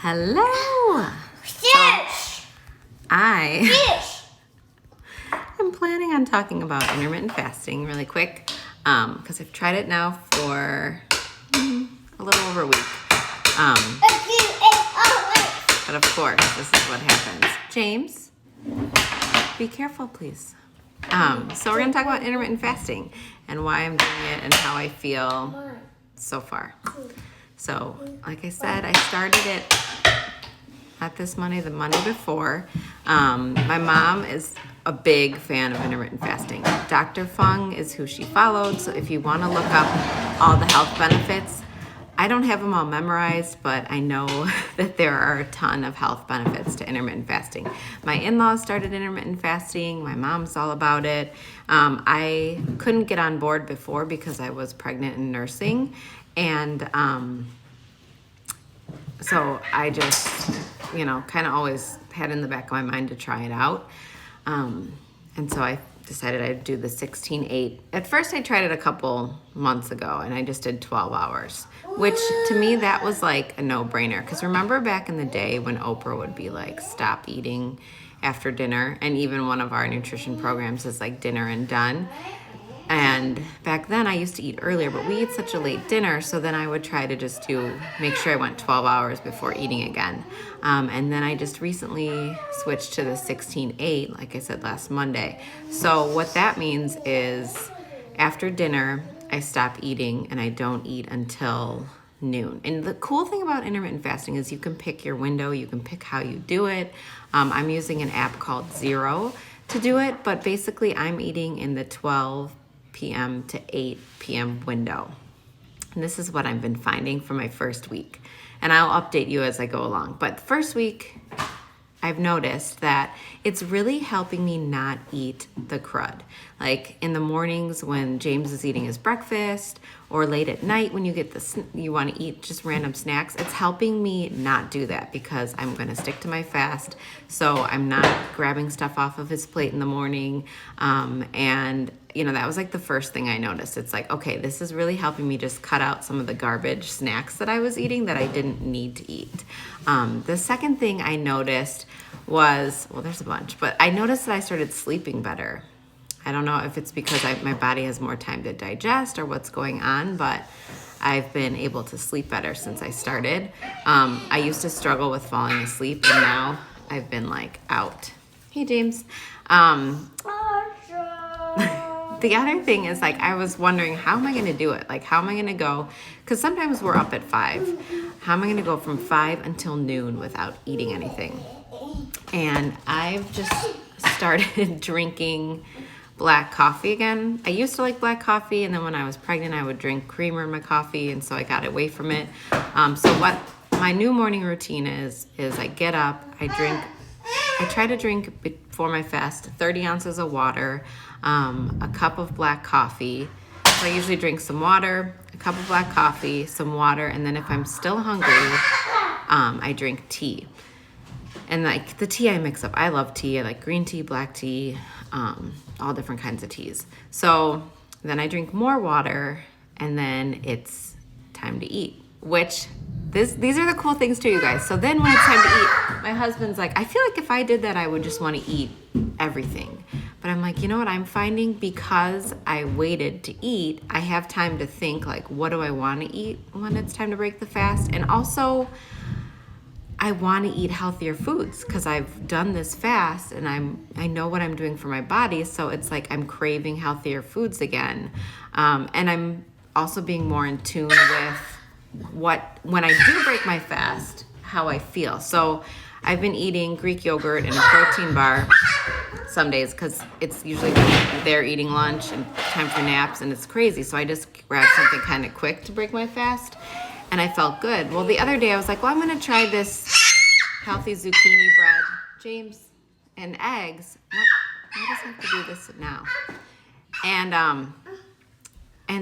Hello. Fish. I am planning on talking about intermittent fasting really quick because I've tried it now for a little over a week. But of course, this is what happens. James, be careful, please. So we're going to talk about intermittent fasting and why I'm doing it and how I feel so far. So, like I said, I started it not this Monday, the Monday before. My mom is a big fan of intermittent fasting. Dr. Fung is who she followed, so if you want to look up all the health benefits, I don't have them all memorized, but I know that there are a ton of health benefits to intermittent fasting. My in-laws started intermittent fasting. My mom's all about it. I couldn't get on board before because I was pregnant and nursing, and so I just, kind of always had in the back of my mind to try it out. And so I decided I'd do the 16-8. At first I tried it a couple months ago and I just did 12 hours, which to me that was like a no-brainer. Because remember back in the day when Oprah would be like, stop eating after dinner, and even one of our nutrition programs is like dinner and done. And back then I used to eat earlier, but we eat such a late dinner, so then I would try to just make sure I went 12 hours before eating again. And then I just recently switched to the 16-8, like I said last Monday. So what that means is after dinner, I stop eating and I don't eat until noon. And the cool thing about intermittent fasting is you can pick your window, you can pick how you do it. I'm using an app called Zero to do it, but basically I'm eating in the 12 p.m. to 8 p.m. window. And this is what I've been finding for my first week. And I'll update you as I go along. But the first week, I've noticed that it's really helping me not eat the crud. Like in the mornings when James is eating his breakfast, or late at night when you want to eat just random snacks, it's helping me not do that because I'm going to stick to my fast. So I'm not grabbing stuff off of his plate in the morning. And that was like the first thing I noticed. It's like, okay, this is really helping me just cut out some of the garbage snacks that I was eating that I didn't need to eat. The second thing I noticed was, there's a bunch, but I noticed that I started sleeping better. I don't know if it's because my body has more time to digest or what's going on, but I've been able to sleep better since I started. I used to struggle with falling asleep, and now I've been like out. Hey, James. The other thing is, like, I was wondering, how am I going to do it? Like, how am I going to go? Because sometimes we're up at 5. How am I going to go from 5 until noon without eating anything? And I've just started drinking black coffee again. I used to like black coffee, and then when I was pregnant, I would drink creamer in my coffee, and so I got away from it. So what my new morning routine is I get up, I try to drink before my fast 30 ounces of water, a cup of black coffee. So I usually drink some water, a cup of black coffee, some water, and then if I'm still hungry, I drink tea. And like the tea I mix up, I love tea. I like green tea, black tea, all different kinds of teas. So then I drink more water, and then it's time to eat, which these are the cool things too, you guys. So then when it's time to eat, my husband's like, I feel like if I did that, I would just want to eat everything. But I'm like, you know what I'm finding? Because I waited to eat, I have time to think, like, what do I want to eat when it's time to break the fast? And also, I want to eat healthier foods because I've done this fast and I know what I'm doing for my body. So it's like I'm craving healthier foods again. And I'm also being more in tune with when I do break my fast, how I feel. So I've been eating Greek yogurt and a protein bar some days because it's usually when they're eating lunch and time for naps, and it's crazy. So I just grabbed something kind of quick to break my fast. And I felt good. Well, the other day I was like, I'm going to try this healthy zucchini bread, James, and eggs. Why does it have to do this now? And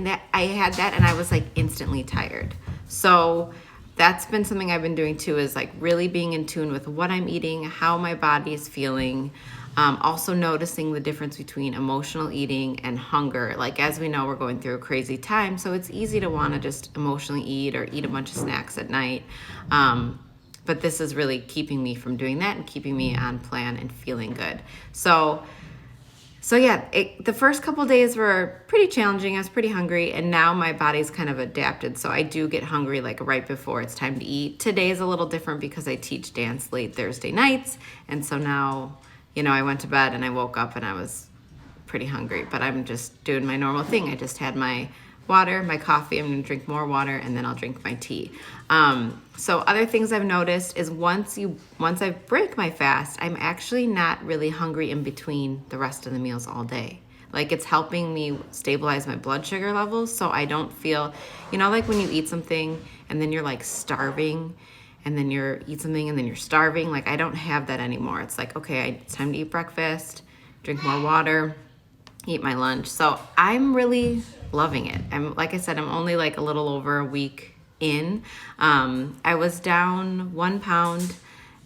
that I had that, and I was like instantly tired. So that's been something I've been doing too, is like really being in tune with what I'm eating, how my body is feeling. Also noticing the difference between emotional eating and hunger. Like, as we know, we're going through a crazy time, so it's easy to want to just emotionally eat or eat a bunch of snacks at night. But this is really keeping me from doing that and keeping me on plan and feeling good. So yeah, the first couple days were pretty challenging. I was pretty hungry, and now my body's kind of adapted. So I do get hungry like right before it's time to eat. Today is a little different because I teach dance late Thursday nights. And so now, I went to bed and I woke up and I was pretty hungry, but I'm just doing my normal thing. I just had my water, my coffee. I'm gonna drink more water, and then I'll drink my tea. So other things I've noticed is once I break my fast, I'm actually not really hungry in between the rest of the meals all day. Like, it's helping me stabilize my blood sugar levels, so I don't feel, like when you eat something and then you're like starving, and then you eat something and then you're starving. Like, I don't have that anymore. It's like, okay, it's time to eat breakfast, drink more water, eat my lunch. So I'm really loving it. Like I said, I'm only like a little over a week in. I was down 1 pound,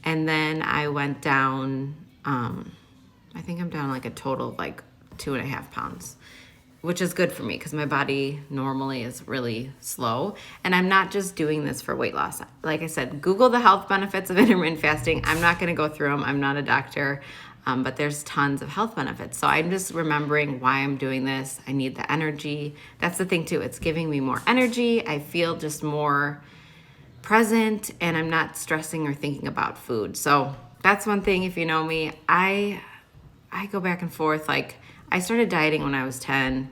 and then I went down, I think I'm down like a total of like 2.5 pounds, which is good for me because my body normally is really slow. And I'm not just doing this for weight loss. Like I said, Google the health benefits of intermittent fasting. I'm not going to go through them. I'm not a doctor. But there's tons of health benefits. So I'm just remembering why I'm doing this. I need the energy. That's the thing too. It's giving me more energy. I feel just more present, and I'm not stressing or thinking about food. So that's one thing. If you know me, I go back and forth. Like, I started dieting when I was 10,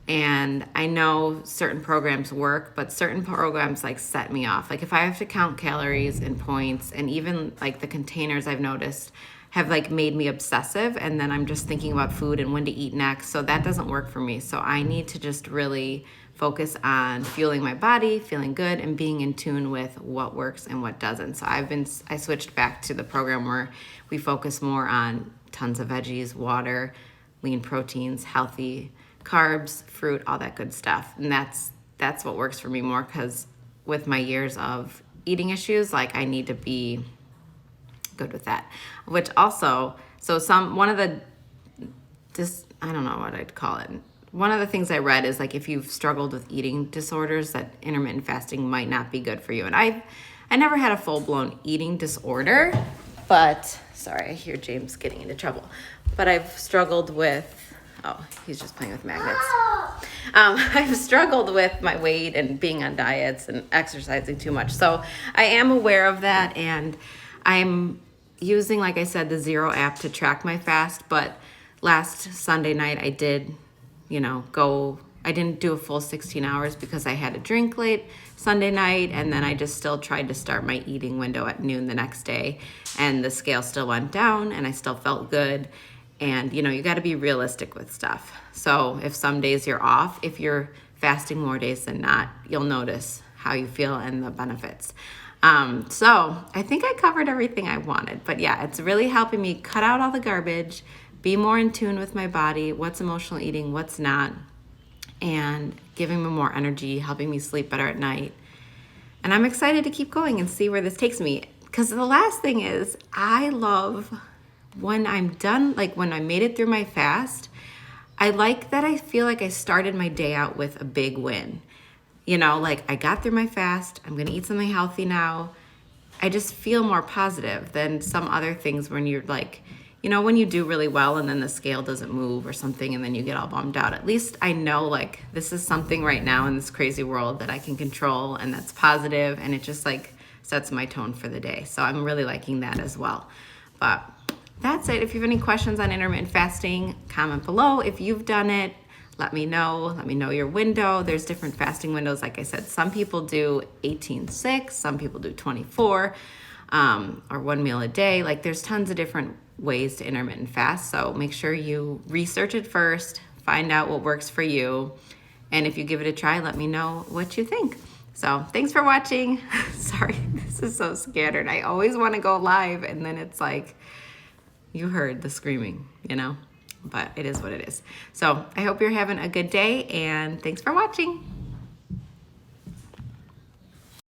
and I know certain programs work, but certain programs like set me off. Like, if I have to count calories and points, and even like the containers, I've noticed have like made me obsessive, and then I'm just thinking about food and when to eat next. So that doesn't work for me. So I need to just really focus on fueling my body, feeling good, and being in tune with what works and what doesn't. So I switched back to the program where we focus more on tons of veggies, water, lean proteins, healthy carbs, fruit, all that good stuff. And that's what works for me more, because with my years of eating issues, like, I need to be good with that. Which also, one of the things I read is like, if you've struggled with eating disorders, that intermittent fasting might not be good for you. And I never had a full-blown eating disorder, but sorry, I hear James getting into trouble. But I've struggled with, he's just playing with magnets. I've struggled with my weight and being on diets and exercising too much. So I am aware of that, and I'm using, like I said, the Zero app to track my fast. But last Sunday night I did, I didn't do a full 16 hours because I had a drink late Sunday night, and then I just still tried to start my eating window at noon the next day, and the scale still went down, and I still felt good. And you got to be realistic with stuff. So if some days you're off, if you're fasting more days than not, you'll notice how you feel and the benefits. So I think I covered everything I wanted, but yeah, it's really helping me cut out all the garbage, be more in tune with my body, what's emotional eating, what's not, and giving me more energy, helping me sleep better at night. And I'm excited to keep going and see where this takes me. Because the last thing is, I love when I'm done, like when I made it through my fast, I like that I feel like I started my day out with a big win. Like, I got through my fast, I'm gonna eat something healthy now. I just feel more positive than some other things when you're like, when you do really well and then the scale doesn't move or something, and then you get all bummed out. At least I know, like, this is something right now in this crazy world that I can control, and that's positive, and it just like sets my tone for the day. So I'm really liking that as well. But that's it. If you have any questions on intermittent fasting, comment below. If you've done it, let me know. Let me know your window. There's different fasting windows. Like I said, some people do 18-6, some people do 24, or 1 meal a day. Like, there's tons of different ways to intermittent fast. So make sure you research it first, find out what works for you. And if you give it a try, let me know what you think. So thanks for watching. Sorry, this is so scattered. I always want to go live, and then it's like, you heard the screaming, but it is what it is. So I hope you're having a good day, and thanks for watching.